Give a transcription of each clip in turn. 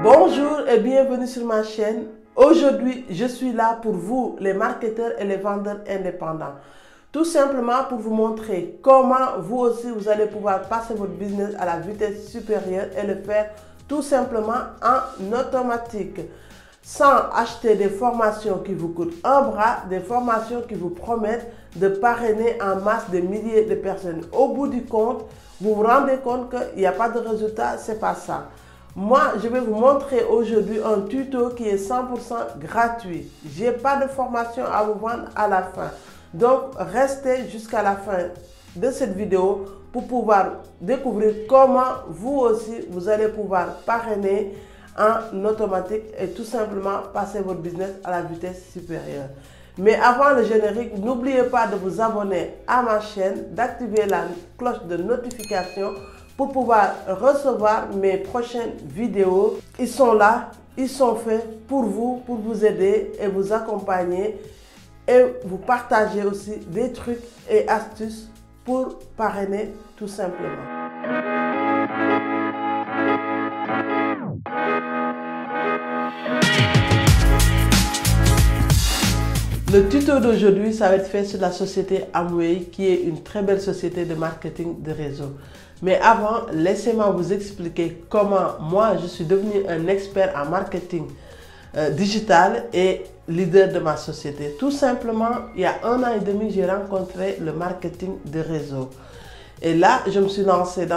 Bonjour et bienvenue sur ma chaîne. Aujourd'hui, je suis là pour vous, les marketeurs et les vendeurs indépendants. Tout simplement pour vous montrer comment vous aussi, vous allez pouvoir passer votre business à la vitesse supérieure et le faire tout simplement en automatique. Sans acheter des formations qui vous coûtent un bras, des formations qui vous promettent de parrainer en masse des milliers de personnes. Au bout du compte, vous vous rendez compte qu'il n'y a pas de résultat, c'est pas ça. Moi, je vais vous montrer aujourd'hui un tuto qui est 100% gratuit. Je n'ai pas de formation à vous vendre à la fin. Donc, restez jusqu'à la fin de cette vidéo pour pouvoir découvrir comment vous aussi, vous allez pouvoir parrainer en automatique et tout simplement passer votre business à la vitesse supérieure. Mais avant le générique, n'oubliez pas de vous abonner à ma chaîne, d'activer la cloche de notification pour pouvoir recevoir mes prochaines vidéos. Ils sont là, ils sont faits pour vous aider et vous accompagner et vous partager aussi des trucs et astuces pour parrainer tout simplement. Le tuto d'aujourd'hui, ça va être fait sur la société Amway, qui est une très belle société de marketing de réseau. Mais avant, laissez-moi vous expliquer comment moi, je suis devenu un expert en marketing digital et leader de ma société. Tout simplement, il y a 1 an et demi, j'ai rencontré le marketing de réseau. Et là, je me suis lancé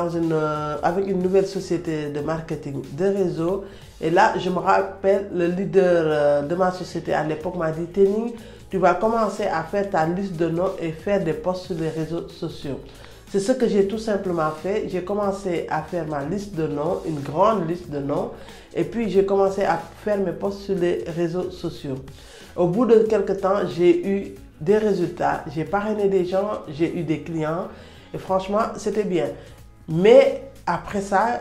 avec une nouvelle société de marketing de réseau. Et là, je me rappelle, le leader de ma société à l'époque m'a dit, Tenny, tu vas commencer à faire ta liste de noms et faire des posts sur les réseaux sociaux. C'est ce que j'ai tout simplement fait. J'ai commencé à faire ma liste de noms, une grande liste de noms. Et puis, j'ai commencé à faire mes posts sur les réseaux sociaux. Au bout de quelques temps, j'ai eu des résultats. J'ai parrainé des gens, j'ai eu des clients. Et franchement, c'était bien. Mais après ça,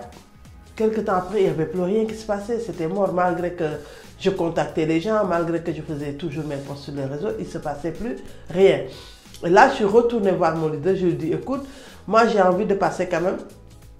quelques temps après, il n'y avait plus rien qui se passait. C'était mort malgré que je contactais les gens, malgré que je faisais toujours mes posts sur les réseaux. Il ne se passait plus rien. Et là, je suis retourné voir mon leader. Je lui ai dit, écoute, moi, j'ai envie de passer quand même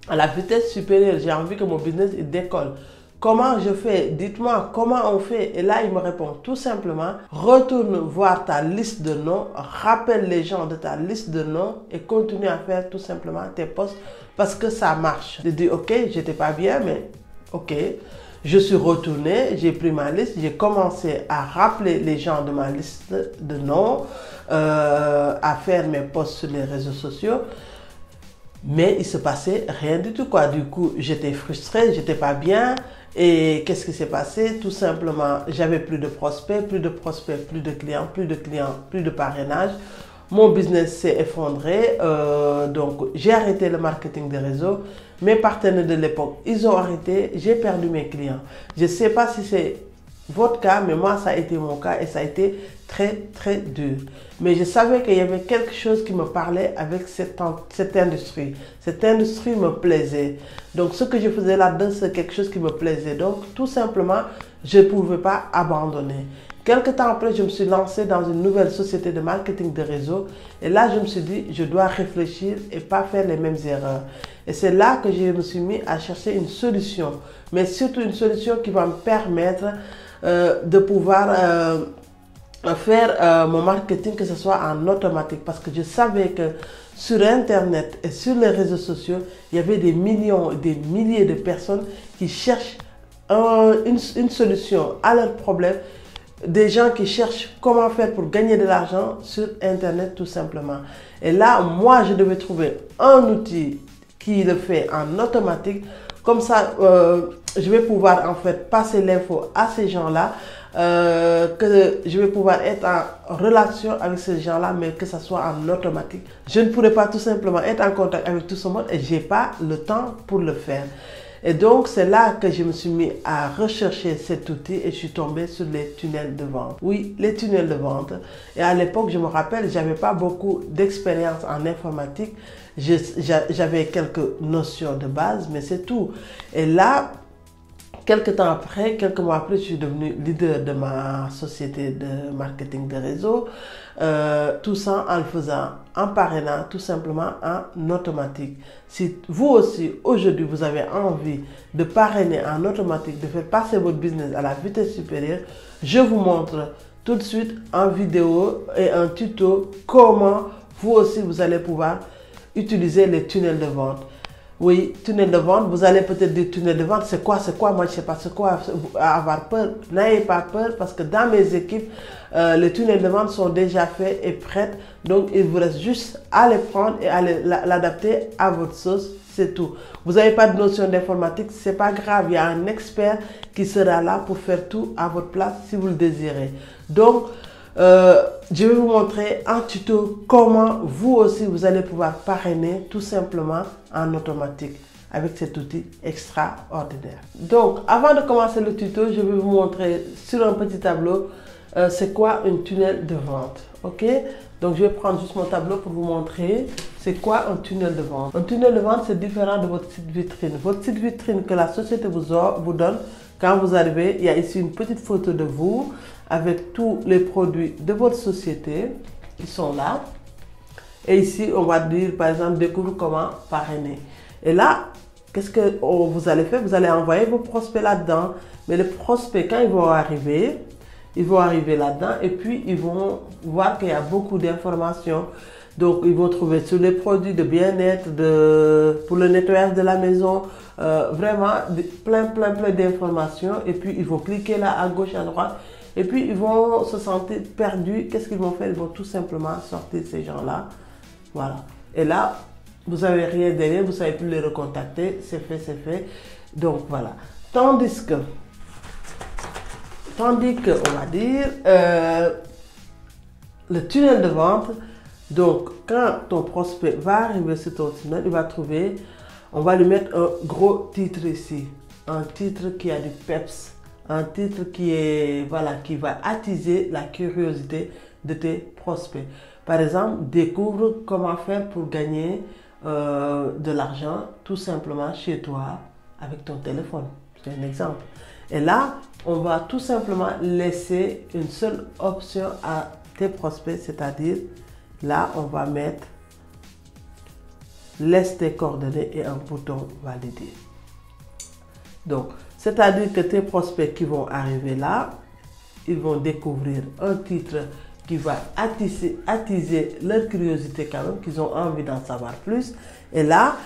à la vitesse supérieure. J'ai envie que mon business il décolle. Comment je fais? Dites-moi comment on fait. Et là, il me répond tout simplement, retourne voir ta liste de noms, rappelle les gens de ta liste de noms et continue à faire tout simplement tes posts parce que ça marche. J'ai dit, ok, j'étais pas bien, mais ok. Je suis retourné, j'ai pris ma liste, j'ai commencé à rappeler les gens de ma liste de noms, à faire mes posts sur les réseaux sociaux. Mais il se passait rien du tout, quoi. Du coup, j'étais frustré, j'étais pas bien. Et qu'est-ce qui s'est passé? Tout simplement, j'avais plus de prospects, plus de clients, plus de parrainage. Mon business s'est effondré. Donc, j'ai arrêté le marketing des réseaux. Mes partenaires de l'époque, ils ont arrêté. J'ai perdu mes clients. Je ne sais pas si c'est votre cas, mais moi, ça a été mon cas et ça a été très, très dur. Mais je savais qu'il y avait quelque chose qui me parlait avec cette industrie. Cette industrie me plaisait. Donc, ce que je faisais là-dedans, c'est quelque chose qui me plaisait. Donc, tout simplement, je ne pouvais pas abandonner. Quelque temps après, je me suis lancé dans une nouvelle société de marketing de réseau. Et là, je me suis dit, je dois réfléchir et pas faire les mêmes erreurs. Et c'est là que je me suis mis à chercher une solution. Mais surtout une solution qui va me permettre de pouvoir faire mon marketing, que ce soit en automatique. Parce que je savais que sur Internet et sur les réseaux sociaux, il y avait des millions, des milliers de personnes qui cherchent une solution à leurs problèmes. Des gens qui cherchent comment faire pour gagner de l'argent sur Internet tout simplement. Et là, moi, je devais trouver un outil qui le fait en automatique. Comme ça, je vais pouvoir en fait passer l'info à ces gens-là, que je vais pouvoir être en relation avec ces gens-là, mais que ça soit en automatique. Je ne pourrais pas tout simplement être en contact avec tout ce monde et je n'ai pas le temps pour le faire. Et donc, c'est là que je me suis mis à rechercher cet outil et je suis tombé sur les tunnels de vente. Oui, les tunnels de vente. Et à l'époque, je me rappelle, je n'avais pas beaucoup d'expérience en informatique. J'avais quelques notions de base, mais c'est tout. Et là, Quelques temps après, quelques mois après, je suis devenue leader de ma société de marketing de réseau. Tout ça en le faisant, en parrainant, tout simplement en automatique. Si vous aussi, aujourd'hui, vous avez envie de parrainer en automatique, de faire passer votre business à la vitesse supérieure, je vous montre tout de suite en vidéo et un tuto comment vous aussi, vous allez pouvoir utiliser les tunnels de vente. Oui, tunnel de vente, vous allez peut-être dire tunnel de vente, c'est quoi, moi je ne sais pas, c'est quoi, avoir peur. N'ayez pas peur parce que dans mes équipes, les tunnels de vente sont déjà faits et prêts. Donc, il vous reste juste à les prendre et à l'adapter à votre sauce, c'est tout. Vous n'avez pas de notion d'informatique, ce n'est pas grave, il y a un expert qui sera là pour faire tout à votre place si vous le désirez. Donc, je vais vous montrer en tuto comment vous aussi vous allez pouvoir parrainer tout simplement en automatique avec cet outil extraordinaire. Donc avant de commencer le tuto, je vais vous montrer sur un petit tableau c'est quoi un tunnel de vente. Ok, donc je vais prendre juste mon tableau pour vous montrer c'est quoi un tunnel de vente. Un tunnel de vente, c'est différent de votre site vitrine. Votre site vitrine que la société vous donne. Quand vous arrivez, il y a ici une petite photo de vous avec tous les produits de votre société qui sont là. Et ici, on va dire, par exemple, découvre comment parrainer. Et là, qu'est-ce que vous allez faire? Vous allez envoyer vos prospects là-dedans. Mais les prospects, quand ils vont arriver là-dedans et puis ils vont voir qu'il y a beaucoup d'informations. Donc, ils vont trouver sur les produits de bien-être, pour le nettoyage de la maison, vraiment plein d'informations. Et puis, ils vont cliquer là à gauche, à droite. Et puis, ils vont se sentir perdus. Qu'est-ce qu'ils vont faire? Ils vont tout simplement sortir ces gens-là. Voilà. Et là, vous n'avez rien derrière, vous ne savez plus les recontacter. C'est fait, c'est fait. Donc, voilà. Tandis que, on va dire, le tunnel de vente. Donc, quand ton prospect va arriver sur ton tunnel, il va trouver, on va lui mettre un gros titre ici. Un titre qui a du peps. Un titre qui est, voilà, qui va attiser la curiosité de tes prospects. Par exemple, découvre comment faire pour gagner de l'argent tout simplement chez toi avec ton téléphone. C'est un exemple. Et là, on va tout simplement laisser une seule option à tes prospects, c'est-à-dire là, on va mettre laisse tes coordonnées et un bouton valider. Donc, c'est-à-dire que tes prospects qui vont arriver là, ils vont découvrir un titre qui va attiser leur curiosité quand même, qu'ils ont envie d'en savoir plus. Et là,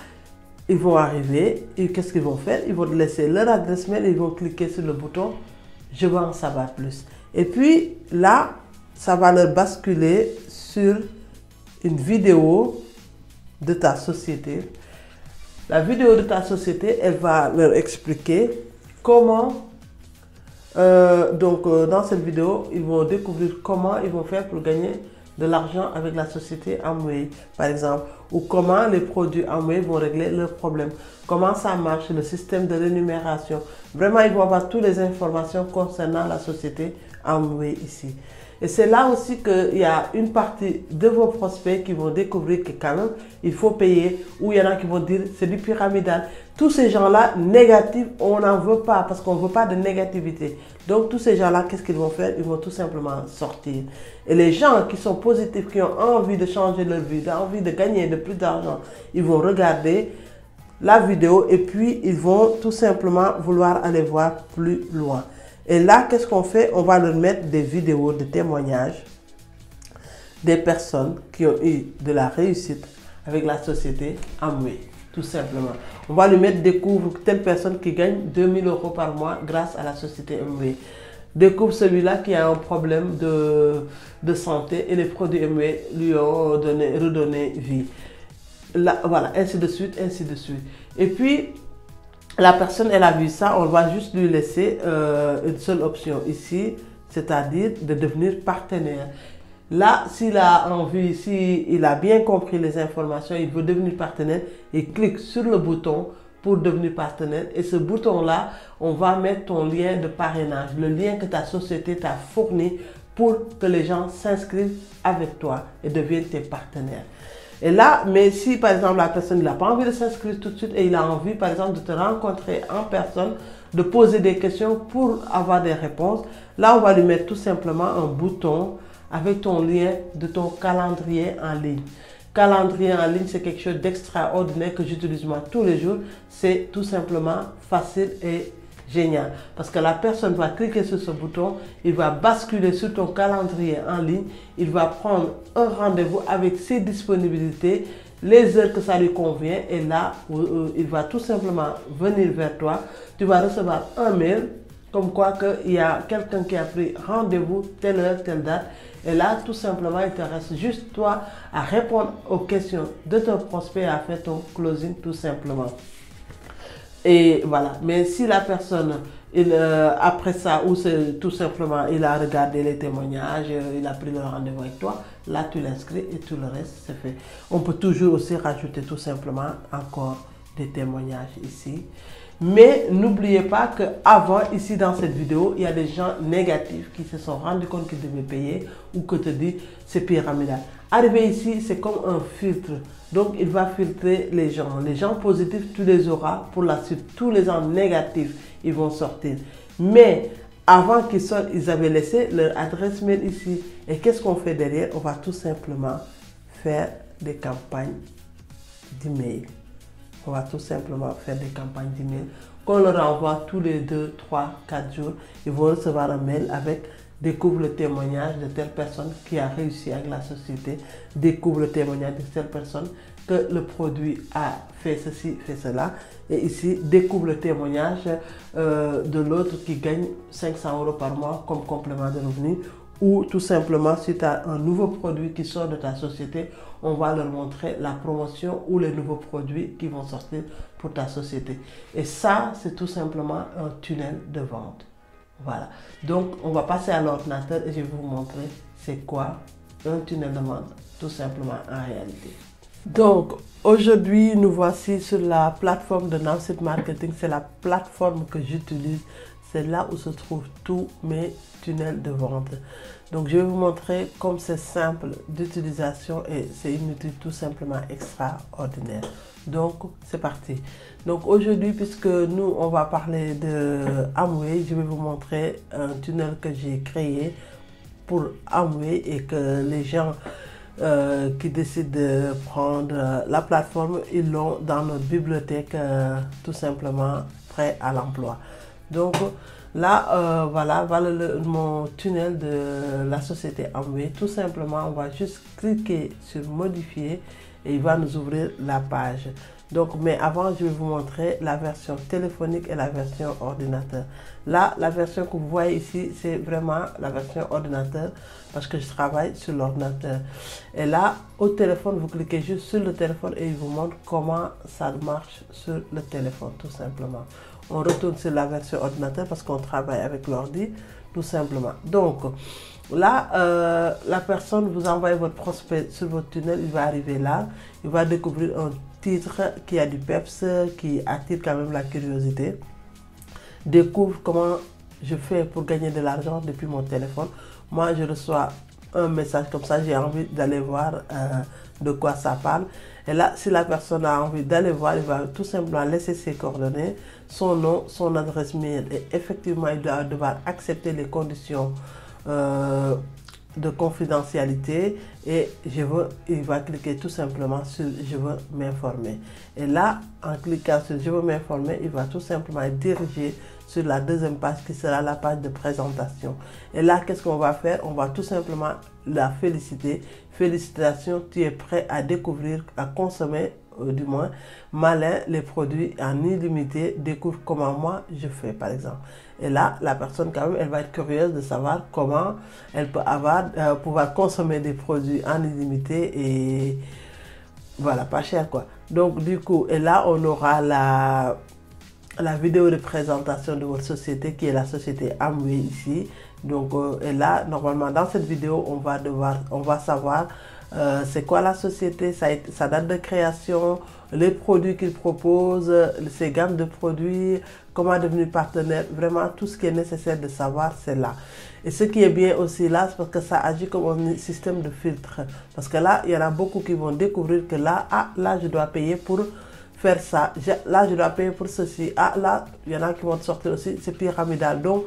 ils vont arriver et qu'est-ce qu'ils vont faire? Ils vont laisser leur adresse mail et ils vont cliquer sur le bouton « Je veux en savoir plus ». Et puis là, ça va leur basculer sur une vidéo de ta société. La vidéo de ta société, elle va leur expliquer comment, dans cette vidéo, ils vont découvrir comment ils vont faire pour gagner de l'argent avec la société Amway, par exemple, ou comment les produits Amway vont régler leurs problèmes, comment ça marche, le système de rémunération. Vraiment, ils vont avoir toutes les informations concernant la société Amway ici. Et c'est là aussi qu'il y a une partie de vos prospects qui vont découvrir que quand même, il faut payer, ou il y en a qui vont dire c'est du pyramidal. Tous ces gens-là, négatifs, on n'en veut pas parce qu'on ne veut pas de négativité. Donc tous ces gens-là, qu'est-ce qu'ils vont faire? Ils vont tout simplement sortir. Et les gens qui sont positifs, qui ont envie de changer leur vie, envie de gagner de plus d'argent, ils vont regarder la vidéo et puis ils vont tout simplement vouloir aller voir plus loin. Et là, qu'est-ce qu'on fait? On va leur mettre des vidéos de témoignages des personnes qui ont eu de la réussite avec la société Amway, tout simplement. On va lui mettre découvre telle personne qui gagne 2000 € par mois grâce à la société Amway. Découvre celui-là qui a un problème de santé et les produits Amway lui ont redonné vie. Là, voilà, ainsi de suite, ainsi de suite. Et puis, la personne, elle a vu ça, on va juste lui laisser une seule option ici, c'est-à-dire de devenir partenaire. Là, s'il a envie, s'il a bien compris les informations, il veut devenir partenaire, il clique sur le bouton pour devenir partenaire. Et ce bouton-là, on va mettre ton lien de parrainage, le lien que ta société t'a fourni pour que les gens s'inscrivent avec toi et deviennent tes partenaires. Et là, mais si par exemple la personne n'a pas envie de s'inscrire tout de suite et il a envie par exemple de te rencontrer en personne, de poser des questions pour avoir des réponses, là on va lui mettre tout simplement un bouton avec ton lien de ton calendrier en ligne. Calendrier en ligne, c'est quelque chose d'extraordinaire que j'utilise moi tous les jours. C'est tout simplement facile et génial. Parce que la personne va cliquer sur ce bouton, il va basculer sur ton calendrier en ligne, il va prendre un rendez-vous avec ses disponibilités, les heures que ça lui convient, et là, il va tout simplement venir vers toi. Tu vas recevoir un mail comme quoi qu'il y a quelqu'un qui a pris rendez-vous, telle heure, telle date. Et là, tout simplement, il te reste juste toi à répondre aux questions de ton prospect et à faire ton closing tout simplement. Et voilà. Mais si la personne, après ça, ou c'est tout simplement, il a regardé les témoignages, il a pris le rendez-vous avec toi, là tu l'inscris et tout le reste c'est fait. On peut toujours aussi rajouter tout simplement encore des témoignages ici. Mais n'oubliez pas qu'avant, ici dans cette vidéo, il y a des gens négatifs qui se sont rendus compte qu'ils devaient payer ou que te dit c'est pyramidal. Arrivé ici, c'est comme un filtre. Donc, il va filtrer les gens. Les gens positifs, tu les auras pour la suite. Tous les gens négatifs, ils vont sortir. Mais avant qu'ils sortent, ils avaient laissé leur adresse mail ici. Et qu'est-ce qu'on fait derrière? On va tout simplement faire des campagnes d'email. On va tout simplement faire des campagnes d'email qu'on leur envoie tous les 2, 3, 4 jours. Ils vont recevoir un mail avec découvre le témoignage de telle personne qui a réussi avec la société, découvre le témoignage de telle personne que le produit a fait ceci, fait cela. Et ici, découvre le témoignage de l'autre qui gagne 500 € par mois comme complément de revenu. Ou tout simplement, si tu as un nouveau produit qui sort de ta société, on va leur montrer la promotion ou les nouveaux produits qui vont sortir pour ta société. Et ça, c'est tout simplement un tunnel de vente. Voilà. Donc, on va passer à l'ordinateur et je vais vous montrer c'est quoi un tunnel de vente, tout simplement en réalité. Donc, aujourd'hui, nous voici sur la plateforme de Nowsite Marketing. C'est la plateforme que j'utilise. C'est là où se trouvent tous mes tunnels de vente. Donc, je vais vous montrer comme c'est simple d'utilisation et c'est une outil tout simplement extraordinaire. Donc, c'est parti. Donc, aujourd'hui, puisque nous, on va parler de Amway, je vais vous montrer un tunnel que j'ai créé pour Amway et que les gens qui décident de prendre la plateforme, ils l'ont dans notre bibliothèque tout simplement prêt à l'emploi. Donc, là, voilà mon tunnel de la société Amway. Tout simplement, on va juste cliquer sur modifier et il va nous ouvrir la page. Donc, mais avant, je vais vous montrer la version téléphonique et la version ordinateur. Là, la version que vous voyez ici, c'est vraiment la version ordinateur parce que je travaille sur l'ordinateur. Et là, au téléphone, vous cliquez juste sur le téléphone et il vous montre comment ça marche sur le téléphone, tout simplement. On retourne sur la version ordinateur parce qu'on travaille avec l'ordi, tout simplement. Donc, là, la personne, vous envoyez votre prospect sur votre tunnel, il va arriver là, il va découvrir un titre qui a du peps, qui attire quand même la curiosité. Découvre comment je fais pour gagner de l'argent depuis mon téléphone. Moi, je reçois un message comme ça, j'ai envie d'aller voir de quoi ça parle. Et là, si la personne a envie d'aller voir, il va tout simplement laisser ses coordonnées, son nom, son adresse mail. Et effectivement, il doit devoir accepter les conditions de confidentialité et il va cliquer tout simplement sur je veux m'informer. Et là, en cliquant sur je veux m'informer, il va tout simplement être dirigé sur la deuxième page qui sera la page de présentation. Et là, qu'est-ce qu'on va faire? On va tout simplement la féliciter. Félicitations, tu es prêt à découvrir, à consommer, du moins, malin, les produits en illimité. Découvre comment moi je fais, par exemple. Et là, la personne, quand même, elle va être curieuse de savoir comment elle peut pouvoir consommer des produits en illimité et voilà, pas cher, quoi. Donc, du coup, et là, on aura la vidéo de présentation de votre société qui est la société Amway ici. Donc, et là, normalement, dans cette vidéo, on va savoir c'est quoi la société, sa date de création, les produits qu'il propose, ses gammes de produits, comment devenir partenaire, vraiment tout ce qui est nécessaire de savoir, c'est là. Et ce qui est bien aussi là, c'est parce que ça agit comme un système de filtre. Parce que là, il y en a beaucoup qui vont découvrir que là, ah, là, je dois payer pour faire ça. Là, je dois payer pour ceci. Ah, là, il y en a qui vont te sortir aussi, c'est pyramidal. Donc,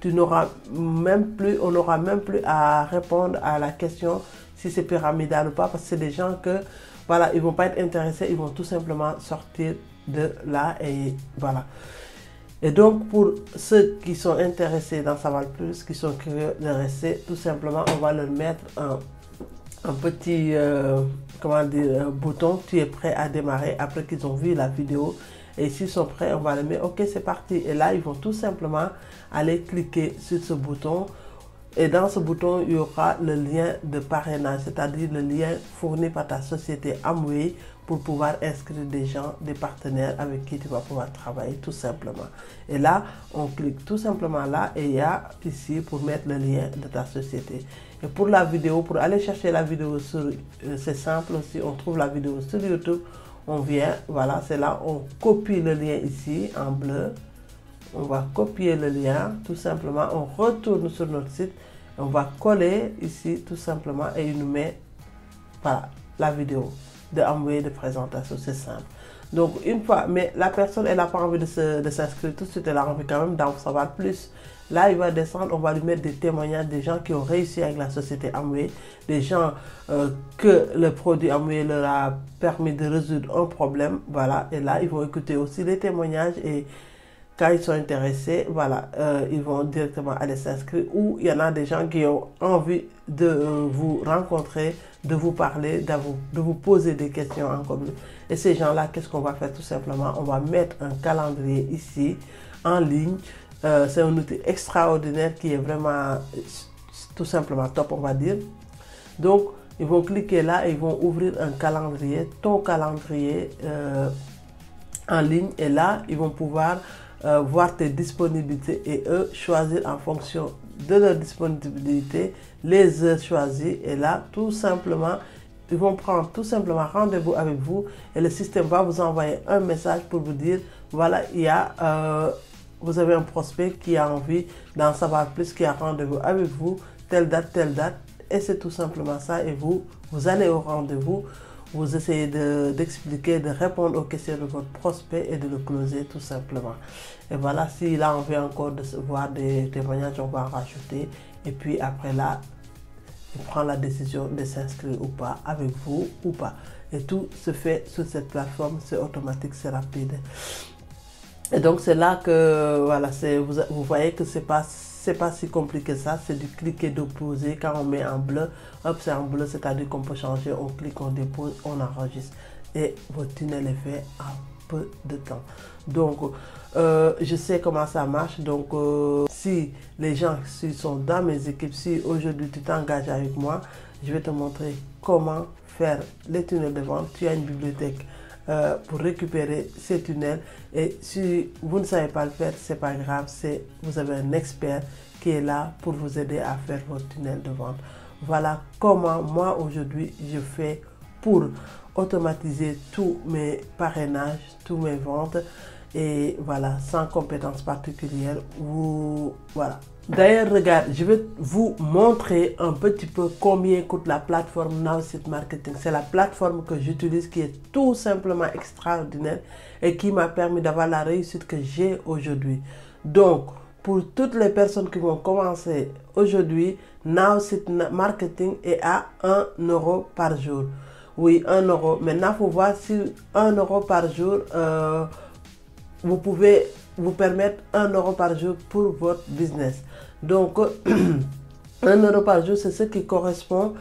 on n'aura même plus à répondre à la question si c'est pyramidal ou pas, parce que c'est des gens que, voilà, ils vont pas être intéressés, ils vont tout simplement sortir de là et voilà. Et donc, pour ceux qui sont intéressés d'en savoir plus, qui sont curieux de rester, tout simplement, on va leur mettre un petit comment dire, un bouton, tu es prêt à démarrer, après qu'ils ont vu la vidéo. Et s'ils sont prêts, on va les mettre, ok, c'est parti. Et là, ils vont tout simplement aller cliquer sur ce bouton. Et dans ce bouton, il y aura le lien de parrainage, c'est-à-dire le lien fourni par ta société Amway pour pouvoir inscrire des gens, des partenaires avec qui tu vas pouvoir travailler tout simplement. Et là, on clique tout simplement là et il y a ici pour mettre le lien de ta société. Et pour la vidéo, pour aller chercher la vidéo sur, c'est simple aussi, on trouve la vidéo sur YouTube, on vient, voilà, c'est là, on copie le lien ici en bleu. On va copier le lien, tout simplement, on retourne sur notre site, on va coller ici tout simplement et il nous met voilà, la vidéo de Amway de présentation, c'est simple. Donc une fois, mais la personne elle n'a pas envie de s'inscrire tout de suite, elle a envie quand même d'en savoir plus. Là il va descendre, on va lui mettre des témoignages des gens qui ont réussi avec la société Amway, des gens que le produit Amway leur a permis de résoudre un problème, voilà, et là ils vont écouter aussi les témoignages et quand ils sont intéressés, voilà, ils vont directement aller s'inscrire. Ou il y en a des gens qui ont envie de vous rencontrer, de vous parler, de vous poser des questions en commun. Et ces gens-là, qu'est-ce qu'on va faire tout simplement? On va mettre un calendrier ici, en ligne. C'est un outil extraordinaire qui est vraiment tout simplement top, on va dire. Donc, ils vont cliquer là et ils vont ouvrir un calendrier, ton calendrier en ligne. Et là, ils vont pouvoir voir tes disponibilités et eux choisir en fonction de leur disponibilité les heures choisies. Et là, tout simplement, ils vont prendre tout simplement rendez-vous avec vous et le système va vous envoyer un message pour vous dire, voilà, il y a, vous avez un prospect qui a envie d'en savoir plus, qui a rendez-vous avec vous, telle date, et c'est tout simplement ça. Et vous allez au rendez-vous. Vous essayez d'expliquer, de répondre aux questions de votre prospect et de le closer tout simplement. Et voilà, s'il a envie encore de voir des témoignages, on va en rajouter. Et puis après là, il prend la décision de s'inscrire ou pas, avec vous ou pas. Et tout se fait sur cette plateforme, c'est automatique, c'est rapide. Et donc c'est là que, voilà, vous voyez que c'est pas si compliqué que ça, c'est du cliquer, déposer. Quand on met en bleu, hop, c'est en bleu, c'est-à-dire qu'on peut changer, on clique, on dépose, on enregistre. Et votre tunnel est fait en peu de temps. Donc, je sais comment ça marche. Donc, si les gens sont dans mes équipes, si aujourd'hui tu t'engages avec moi, je vais te montrer comment faire les tunnels de vente. Tu as une bibliothèque pour récupérer ces tunnels, et si vous ne savez pas le faire, c'est pas grave, vous avez un expert qui est là pour vous aider à faire votre tunnel de vente. Voilà comment moi aujourd'hui je fais pour automatiser tous mes parrainages, tous mes ventes, et voilà, sans compétences particulières. Voilà. D'ailleurs, regarde, je vais vous montrer un petit peu combien coûte la plateforme NowSite Marketing. C'est la plateforme que j'utilise qui est tout simplement extraordinaire et qui m'a permis d'avoir la réussite que j'ai aujourd'hui. Donc, pour toutes les personnes qui vont commencer aujourd'hui, NowSite Marketing est à 1 € par jour. Oui, 1 €. Maintenant, il faut voir si 1 € par jour, vous pouvez vous permettre 1 € par jour pour votre business. Donc, 1 € par jour, c'est ce qui correspond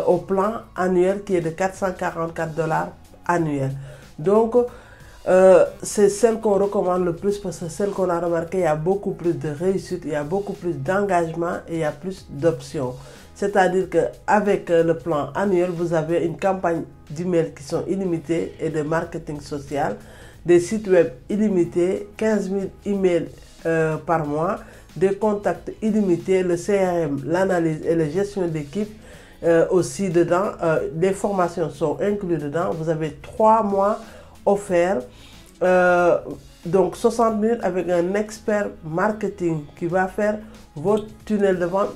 au plan annuel qui est de 444 $ annuel. Donc, c'est celle qu'on recommande le plus parce que celle qu'on a remarqué, il y a beaucoup plus de réussite, il y a beaucoup plus d'engagement et il y a plus d'options. C'est-à-dire qu'avec le plan annuel, vous avez une campagne d'emails qui sont illimitées et de marketing social, des sites web illimités, 15 000 emails par mois, des contacts illimités, le CRM, l'analyse et la gestion d'équipe. aussi dedans. Les formations sont incluses dedans. Vous avez 3 mois offerts. Donc 60 minutes avec un expert marketing qui va faire votre tunnel de vente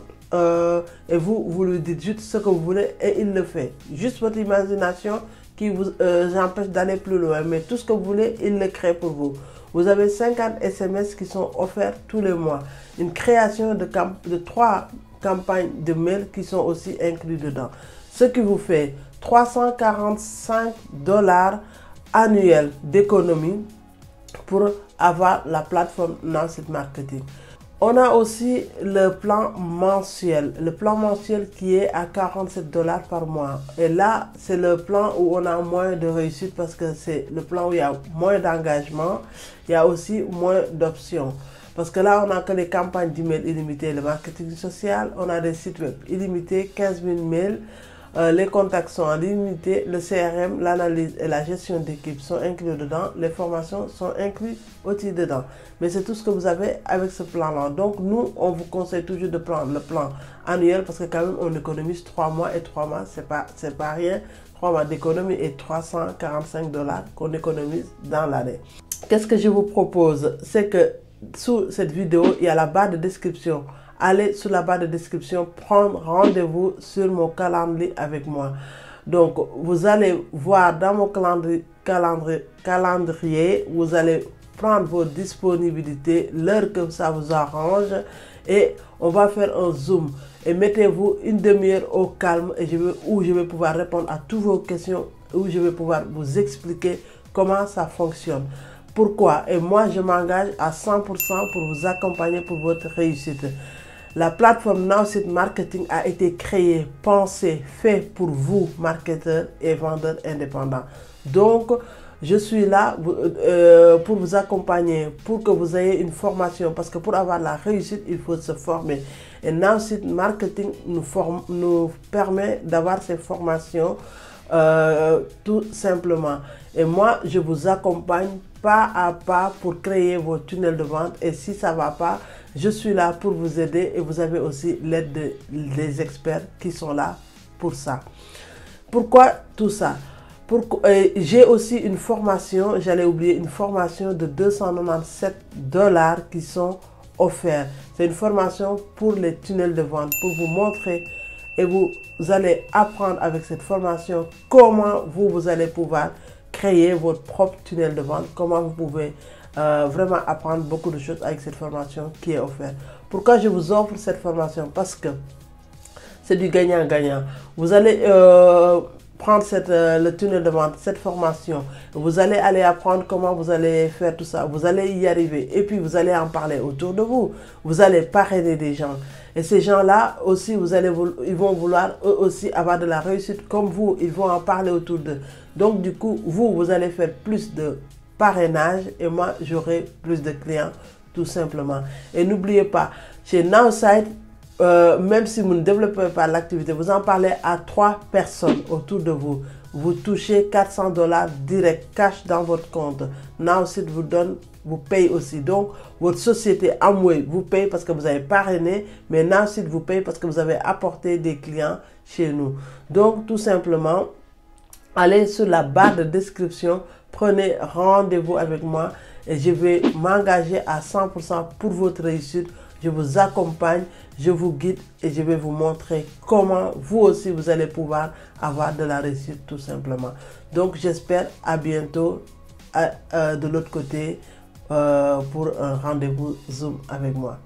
et vous lui dites juste ce que vous voulez et il le fait. Juste votre imagination qui vous empêche d'aller plus loin, mais tout ce que vous voulez, il le crée pour vous. Vous avez 50 SMS qui sont offerts tous les mois. Une création de 3 campagnes de mail qui sont aussi inclus dedans. Ce qui vous fait 345 $ annuels d'économie pour avoir la plateforme Now-Site Marketing. On a aussi le plan mensuel. Le plan mensuel qui est à 47 $ par mois. Et là, c'est le plan où on a moins de réussite parce que c'est le plan où il y a moins d'engagement. Il y a aussi moins d'options. Parce que là, on n'a que les campagnes d'email illimitées, le marketing social. On a des sites web illimités, 15 000 mails. Les contacts sont en limité, le CRM, l'analyse et la gestion d'équipe sont inclus dedans, les formations sont incluses aussi dedans. Mais c'est tout ce que vous avez avec ce plan-là. Donc nous, on vous conseille toujours de prendre le plan annuel parce que quand même, on économise 3 mois et 3 mois, c'est pas rien. 3 mois d'économie et 345 $ qu'on économise dans l'année. Qu'est-ce que je vous propose? C'est que sous cette vidéo, il y a la barre de description. Allez sur la barre de description, prendre rendez-vous sur mon calendrier avec moi. Donc, vous allez voir dans mon calendrier, vous allez prendre vos disponibilités, l'heure que ça vous arrange et on va faire un zoom. Et mettez-vous une demi-heure au calme et où je vais pouvoir répondre à toutes vos questions, où je vais pouvoir vous expliquer comment ça fonctionne. Pourquoi? Et moi, je m'engage à 100% pour vous accompagner pour votre réussite. La plateforme Now-Site Marketing a été créée, pensée, faite pour vous, marketeurs et vendeurs indépendants. Donc, je suis là pour vous accompagner, pour que vous ayez une formation. Parce que pour avoir la réussite, il faut se former. Et Now-Site Marketing nous permet d'avoir ces formations tout simplement. Et moi, je vous accompagne pas à pas pour créer vos tunnels de vente. Et si ça ne va pas, je suis là pour vous aider et vous avez aussi l'aide des experts qui sont là pour ça. Pourquoi tout ça? J'ai aussi une formation, j'allais oublier, une formation de 297 $ qui sont offerts. C'est une formation pour les tunnels de vente, pour vous montrer et vous allez apprendre avec cette formation comment vous allez pouvoir créer votre propre tunnel de vente, comment vous pouvez vraiment apprendre beaucoup de choses avec cette formation qui est offerte. Pourquoi je vous offre cette formation? Parce que c'est du gagnant-gagnant. Vous allez prendre le tunnel de vente, cette formation. Vous allez aller apprendre comment vous allez faire tout ça. Vous allez y arriver. Et puis, vous allez en parler autour de vous. Vous allez parrainer des gens. Et ces gens-là aussi, ils vont vouloir eux aussi avoir de la réussite comme vous. Ils vont en parler autour d'eux. Donc, du coup, vous allez faire plus de parrainage et moi, j'aurai plus de clients, tout simplement. Et n'oubliez pas, chez Now-Site, même si vous ne développez pas l'activité, vous en parlez à 3 personnes autour de vous. Vous touchez 400 $ direct, cash dans votre compte. Now-Site vous paye aussi. Donc, votre société Amway vous paye parce que vous avez parrainé, mais Now-Site vous paye parce que vous avez apporté des clients chez nous. Donc, tout simplement, allez sur la barre de description, prenez rendez-vous avec moi et je vais m'engager à 100% pour votre réussite. Je vous accompagne, je vous guide et je vais vous montrer comment vous aussi vous allez pouvoir avoir de la réussite tout simplement. Donc j'espère à bientôt de l'autre côté pour un rendez-vous Zoom avec moi.